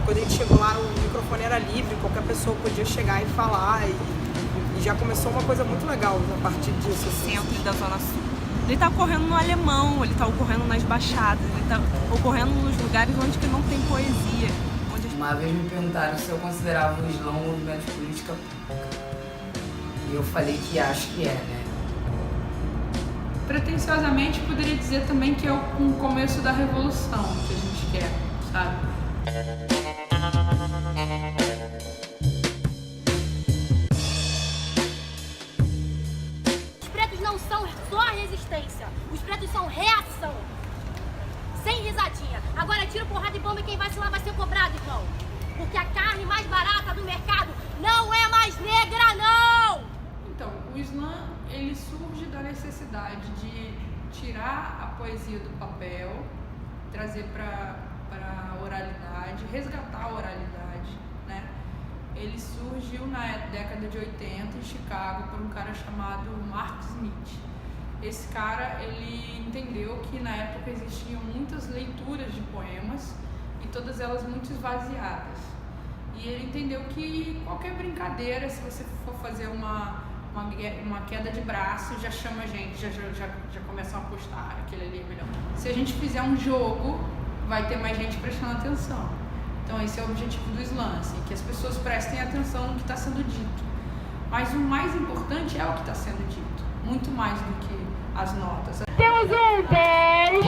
quando a gente chegou lá, o microfone era livre, qualquer pessoa podia chegar e falar, e já começou uma coisa muito legal a partir disso. Assim. Centro da Zona Sul. Ele tá ocorrendo no Alemão, ele tá ocorrendo nas Baixadas, ele tá ocorrendo nos lugares onde que não tem poesia. Uma vez me perguntaram se eu considerava o Islã um movimento de política pública. E eu falei que acho que é, né? Pretensiosamente, poderia dizer também que é o começo da revolução que a gente quer, sabe? Os pretos não são só resistência, os pretos são reação. Sem risadinha. Agora tira porrada e bomba e quem vacilar vai ser cobrado, irmão. Porque a carne mais barata do mercado não é mais negra, não! Então, o Islã, ele surge da necessidade de tirar a poesia do papel, trazer para a oralidade, resgatar a oralidade, né? Ele surgiu na década de 80 em Chicago por um cara chamado Mark Smith. Esse cara, ele entendeu que na época existiam muitas leituras de poemas e todas elas muito esvaziadas. E ele entendeu que qualquer brincadeira, se você for fazer uma queda de braço, já chama a gente, já começam a apostar, aquele ali é melhor. Se a gente fizer um jogo, vai ter mais gente prestando atenção. Então esse é o objetivo do Islã, assim, que as pessoas prestem atenção no que está sendo dito. Mas o mais importante é o que está sendo dito, muito mais do que as notas. Temos um 10,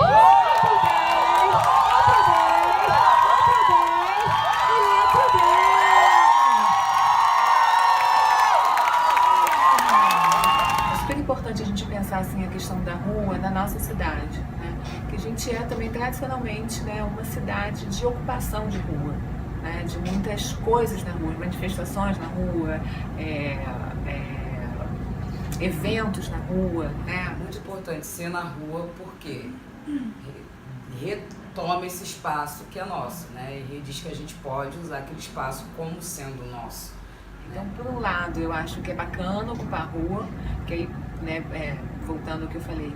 É super importante a gente pensar assim a questão da rua na nossa cidade, né? Que a gente é também tradicionalmente, né, uma cidade de ocupação de rua, né? De muitas coisas na rua, manifestações na rua, eventos na rua, né? Muito importante ser na rua porque retoma esse espaço que é nosso, né? E diz que a gente pode usar aquele espaço como sendo nosso. Então, por um lado, eu acho que é bacana ocupar a rua, que aí, né, voltando ao que eu falei,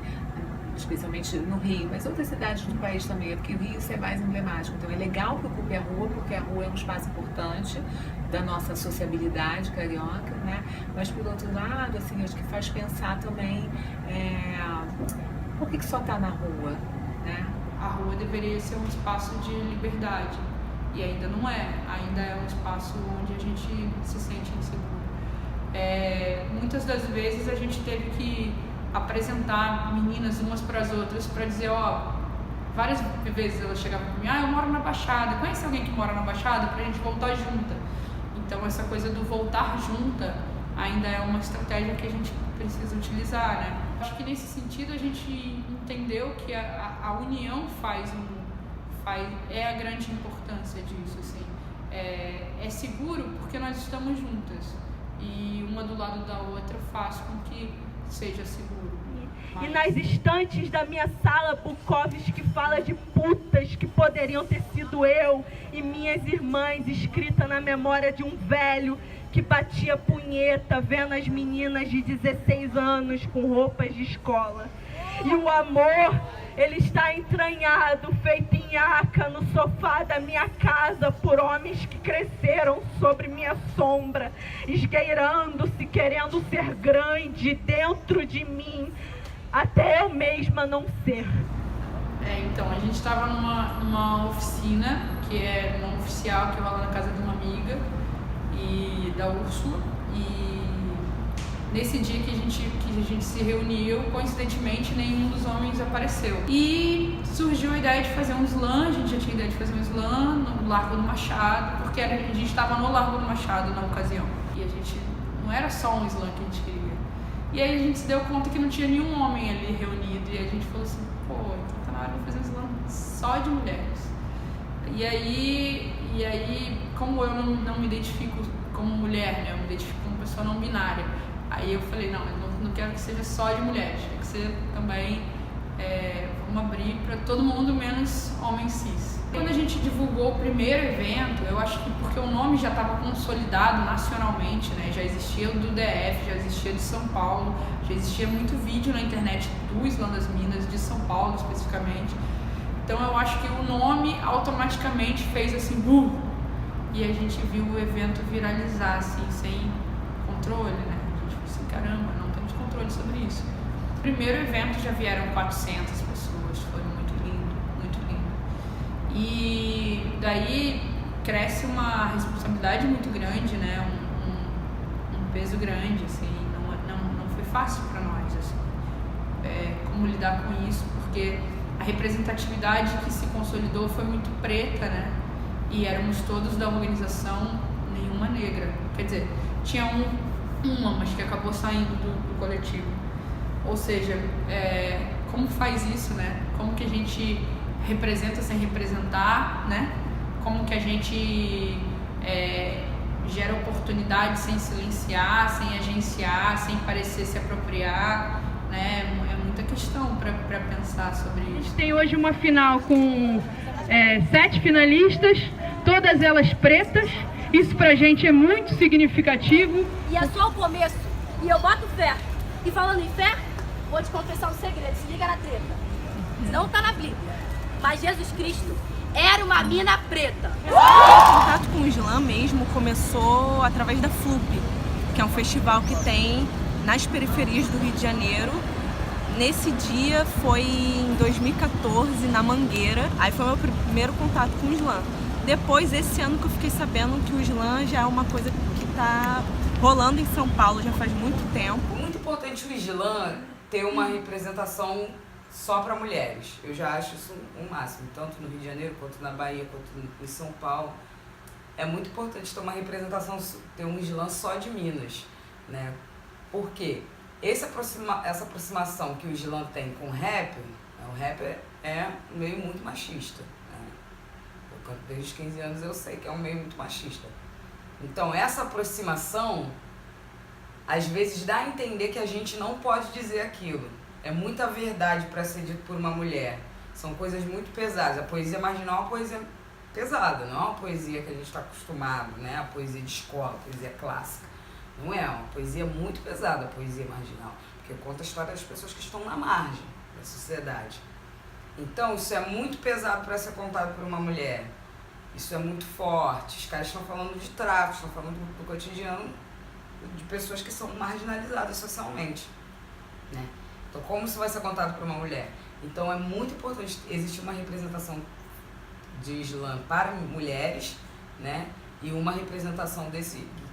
especialmente no Rio, mas outras cidades do país também, porque o Rio isso é mais emblemático. Então é legal que ocupe a rua, porque a rua é um espaço importante da nossa sociabilidade carioca, né? Mas por outro lado, assim, acho que faz pensar também por que só está na rua, né? A rua deveria ser um espaço de liberdade e ainda não é, ainda é um espaço onde a gente se sente inseguro. Muitas das vezes a gente teve que apresentar meninas umas para as outras para dizer, várias vezes ela chegava para mim, eu moro na Baixada, conhece alguém que mora na Baixada? Pra gente voltar junta. Então essa coisa do voltar junta ainda é uma estratégia que a gente precisa utilizar, né? Acho que nesse sentido a gente entendeu que a união é a grande importância disso, assim. É seguro porque nós estamos juntas e uma do lado da outra faz com que seja seguro. E nas estantes da minha sala, Bukowski fala de putas que poderiam ter sido eu e minhas irmãs, escrita na memória de um velho que batia punheta vendo as meninas de 16 anos com roupas de escola. E o amor, ele está entranhado, feito em aca, no sofá da minha casa, por homens que cresceram sobre minha sombra, esgueirando-se, querendo ser grande dentro de mim, até eu mesma não ser. Então, a gente estava numa oficina, que é uma oficial que rola na casa de uma amiga, e da Úrsula, e nesse dia que a gente se reuniu, coincidentemente, nenhum dos homens apareceu. E surgiu a ideia de fazer um slam, a gente já tinha ideia de fazer um slam no Largo do Machado, porque a gente estava no Largo do Machado na ocasião. E a gente não era só um slam que a gente queria. E aí a gente se deu conta que não tinha nenhum homem ali reunido, e a gente falou assim, então tá na hora de fazer um slam só de mulheres. E aí como eu não me identifico como mulher, né, eu me identifico como pessoa não binária, aí eu falei, eu não quero que seja só de mulheres, tem que ser também, vamos abrir para todo mundo, menos homem cis. Quando a gente divulgou o primeiro evento, eu acho que porque o nome já estava consolidado nacionalmente, né, já existia do DF, já existia de São Paulo, já existia muito vídeo na internet do Islã das Minas, de São Paulo especificamente. Então eu acho que o nome automaticamente fez assim, e a gente viu o evento viralizar, assim, sem controle, né? A gente falou assim, caramba, não temos controle sobre isso. No primeiro evento já vieram 400 pessoas, foi muito lindo, muito lindo. E daí cresce uma responsabilidade muito grande, né? Um peso grande, assim, não foi fácil para nós, assim, como lidar com isso, porque a representatividade que se consolidou foi muito preta, né? E éramos todos da organização, nenhuma negra. Quer dizer, tinha uma, mas que acabou saindo do coletivo. Ou seja, como faz isso, né? Como que a gente representa sem representar, né? Como que a gente gera oportunidade sem silenciar, sem agenciar, sem parecer se apropriar, né? É muita questão para pensar sobre isso. A gente tem hoje uma final com 7 finalistas, todas elas pretas. Isso pra gente é muito significativo. E é só o começo. E eu boto fé. E falando em fé, vou te confessar um segredo. Se liga na treta. Não tá na Bíblia. Mas Jesus Cristo era uma mina preta. O contato com o Islã mesmo começou através da FLUP, que é um festival que tem nas periferias do Rio de Janeiro. Nesse dia foi em 2014, na Mangueira. Aí foi meu primeiro contato com o Islã. Depois, esse ano que eu fiquei sabendo que o Islã já é uma coisa que está rolando em São Paulo já faz muito tempo. Muito importante o Islã ter uma representação só para mulheres. Eu já acho isso o máximo, tanto no Rio de Janeiro, quanto na Bahia, quanto em São Paulo. É muito importante ter uma representação, ter um Islã só de Minas, né? Por quê? Essa aproximação que o Islã tem com o rap é um meio muito machista. Desde os 15 anos eu sei que é um meio muito machista. Então essa aproximação às vezes dá a entender que a gente não pode dizer aquilo. É muita verdade para ser dito por uma mulher. São coisas muito pesadas. A poesia marginal é uma poesia pesada, não é uma poesia que a gente está acostumado, né? A poesia de escola, a poesia clássica. Não é uma poesia muito pesada, a poesia marginal, porque conta a história das pessoas que estão na margem da sociedade. Então, isso é muito pesado para ser contado por uma mulher. Isso é muito forte. Os caras estão falando de tráfico, estão falando do cotidiano de pessoas que são marginalizadas socialmente, né? Então, como isso vai ser contado por uma mulher? Então, é muito importante existir uma representação de Islã para mulheres, né? E uma representação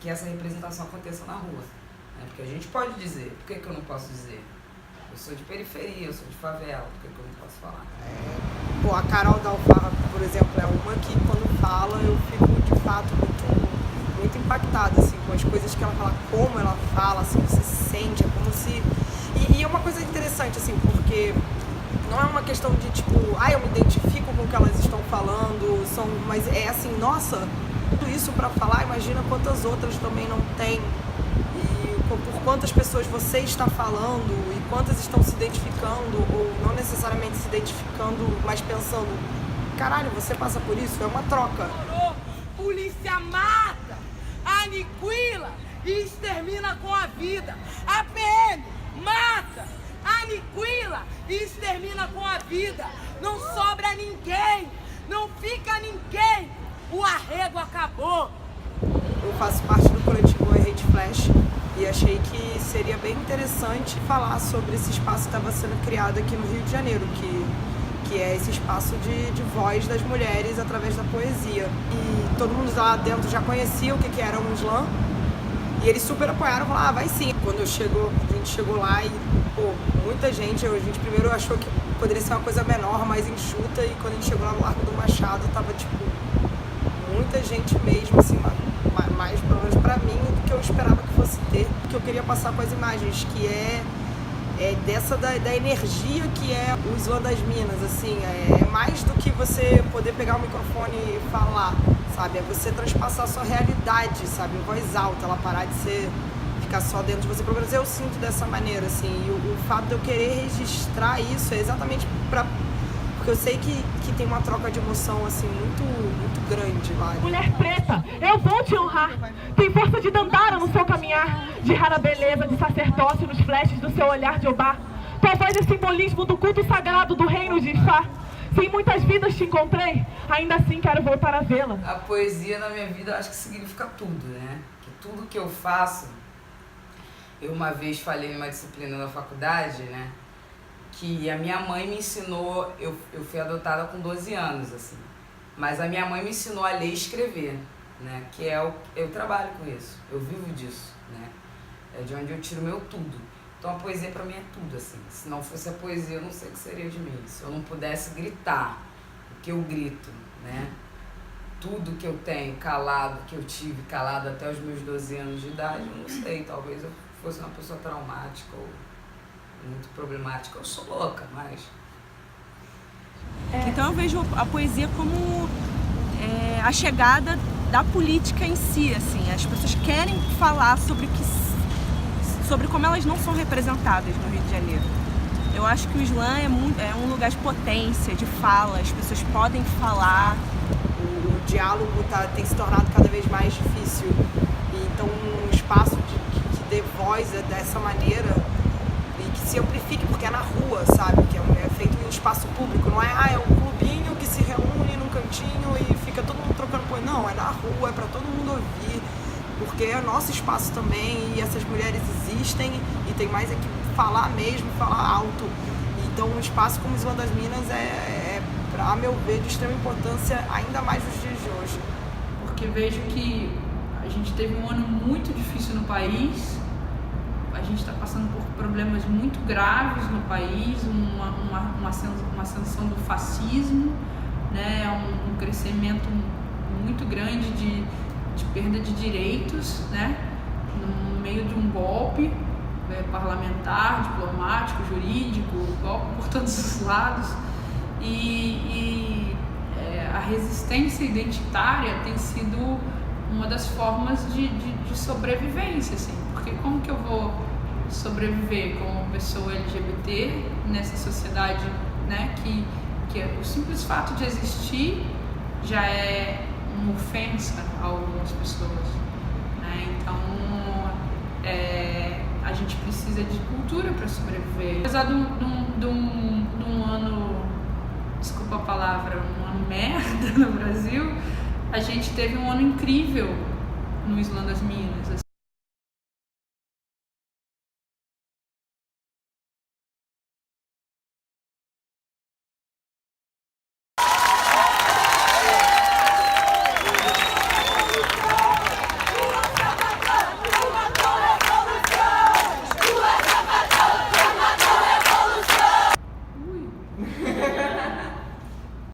que essa representação aconteça na rua, né? Porque a gente pode dizer, por que eu não posso dizer? Eu sou de periferia, eu sou de favela, por que eu não posso falar? Pô, a Carol da Alfarra, por exemplo, é uma que quando fala eu fico de fato muito impactada, assim, com as coisas que ela fala, como ela fala, assim, você sente, é como se... E é uma coisa interessante, assim, porque não é uma questão de tipo, eu me identifico com o que elas estão falando, mas é assim, nossa, tudo isso pra falar, imagina quantas outras também não tem. Por quantas pessoas você está falando e quantas estão se identificando ou não necessariamente se identificando, mas pensando, caralho, você passa por isso, é uma troca. Polícia mata, aniquila e extermina com a vida. A PM mata, aniquila e extermina com a vida. Não sobra ninguém, não fica ninguém. O arrego acabou. Eu faço parte do coletivo Hate Flash e achei que seria bem interessante falar sobre esse espaço que estava sendo criado aqui no Rio de Janeiro, que é esse espaço de voz das mulheres através da poesia. E todo mundo lá dentro já conhecia o que era um slam, e eles super apoiaram, falaram, vai sim. Quando a gente chegou lá e, muita gente, a gente primeiro achou que poderia ser uma coisa menor, mais enxuta, e quando a gente chegou lá no Largo do Machado, tava, muita gente mesmo, assim, mais, pelo menos pra mim, do que eu esperava que fosse ter, que eu queria passar com as imagens, que é dessa da energia que é o Islã das Minas, assim, é mais do que você poder pegar o microfone e falar, sabe, é você transpassar a sua realidade, sabe, em voz alta, ela parar de ficar só dentro de você. Pelo menos eu sinto dessa maneira, assim, e o fato de eu querer registrar isso é exatamente porque eu sei que tem uma troca de emoção, assim, muito grande lá. Mulher preta, eu vou te honrar. Tem força de Dandara no seu caminhar, de rara beleza, de sacerdócio nos flashes do seu olhar de Obá. Tua voz é simbolismo do culto sagrado do reino de Ifá. Se em muitas vidas te encontrei, ainda assim quero voltar a vê-la. A poesia na minha vida, eu acho que significa tudo, né? Que tudo que eu faço... Eu uma vez falei numa disciplina na faculdade, né? Que a minha mãe me ensinou... Eu fui adotada com 12 anos, assim. Mas a minha mãe me ensinou a ler e escrever, né? Que eu trabalho com isso, eu vivo disso, né? É de onde eu tiro meu tudo. Então a poesia pra mim é tudo, assim. Se não fosse a poesia, eu não sei o que seria de mim. Se eu não pudesse gritar o que eu grito, né? Tudo que eu tenho calado, que eu tive calado até os meus 12 anos de idade, eu não sei, talvez eu fosse uma pessoa traumática ou muito problemática. Eu sou louca, mas... Então eu vejo a poesia como a chegada da política em si, assim. As pessoas querem falar sobre como elas não são representadas no Rio de Janeiro. Eu acho que o slam é um lugar de potência, de fala, as pessoas podem falar. O diálogo tem se tornado cada vez mais difícil. E então um espaço que dê voz dessa maneira e que se amplifique, porque é na rua, sabe? Que é feito em um espaço público, não é um clubinho que se reúne num cantinho e fica todo mundo trocando poesia. Não, é na rua, é pra todo mundo ouvir, porque é nosso espaço também e essas mulheres existem e tem mais é que falar mesmo, falar alto. Então um espaço como o Slam das Minas a meu ver, de extrema importância, ainda mais nos dias de hoje. Porque vejo que a gente teve um ano muito difícil no país, a gente está passando por problemas muito graves no país, uma ascensão do fascismo, né? Um crescimento muito grande de perda de direitos, né? No meio de um golpe parlamentar, diplomático, jurídico, golpe por todos os lados. E a resistência identitária tem sido uma das formas de sobrevivência, assim, porque como que eu vou sobreviver como pessoa LGBT nessa sociedade, né, que o simples fato de existir já é uma ofensa a algumas pessoas, né? Então a gente precisa de cultura para sobreviver. Apesar de um ano, desculpa a palavra, um ano merda no Brasil, a gente teve um ano incrível no Slam das Minas,